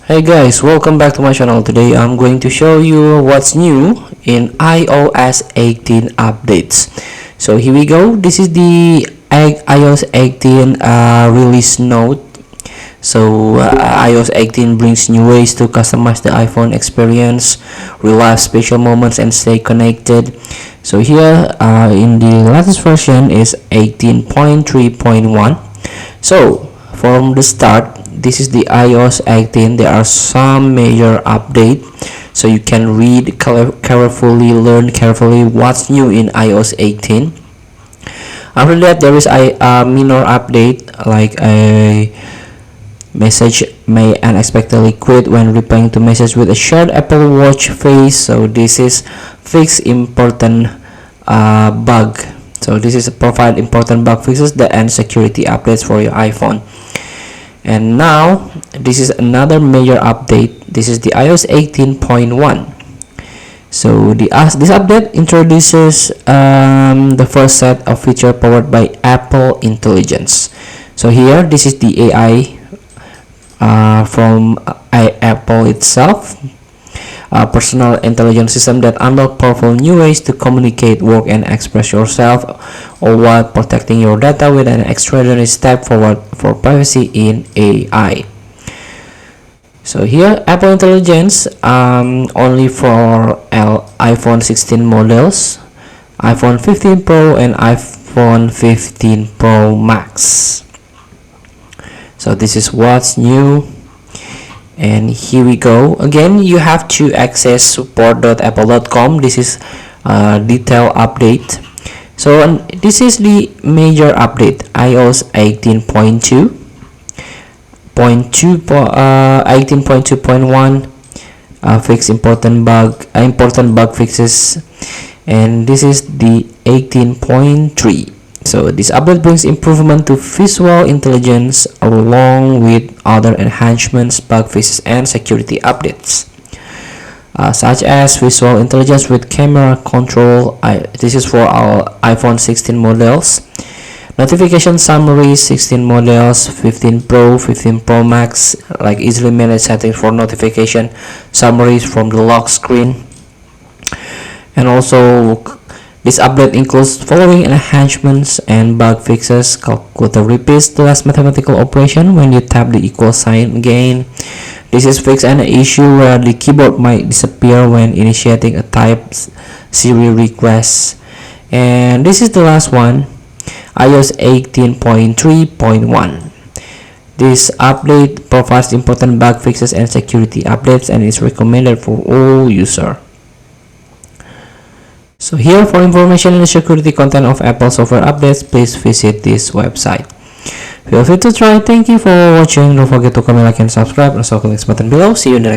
Hey guys, welcome back to my channel. Today I'm going to show you what's new in iOS 18 updates. So here we go. This is the iOS 18 release note. So iOS 18 brings new ways to customize the iPhone experience, relive special moments, and stay connected. So here in the latest version is 18.3.1. So from the start, this is the iOS 18. There are some major updates, so you can read carefully, learn carefully what's new in iOS 18. After that, there is a minor update, like a message may unexpectedly quit when replying to message with a shared Apple Watch face. So this is fix important bug. So this is provide important bug fixes that and security updates for your iPhone. And now this is another major update. This is the iOS 18.1. So this update introduces the first set of features powered by Apple Intelligence. So here, this is the AI from Apple itself, a personal intelligence system that unlock powerful new ways to communicate, work, and express yourself, all while protecting your data with an extraordinary step forward for privacy in AI. So here, Apple Intelligence only for iPhone 16 models, iPhone 15 Pro, and iPhone 15 Pro Max. So this is what's new. And here we go. Again, you have to access support.apple.com. This is a detailed update. So this is the major update, iOS 18.2, 18.2.1, fix important bug fixes, and this is the 18.3. So this update brings improvement to visual intelligence along with other enhancements, bug fixes, and security updates, such as visual intelligence with camera control. This is for our iPhone 16 models. Notification summary 16 models, 15 Pro, 15 Pro Max, like easily manage settings for notification summaries from the lock screen. And also, this update includes following enhancements and bug fixes. Calculator repeats the last mathematical operation when you tap the equal sign again. This is fix an issue where the keyboard might disappear when initiating a type Siri request. And this is the last one, iOS 18.3.1. This update provides important bug fixes and security updates and is recommended for all users. So here, for information on the security content of Apple software updates, please visit this website. Feel free to try. Thank you for watching. Don't forget to comment, like, and subscribe. Also click this button below. See you in the next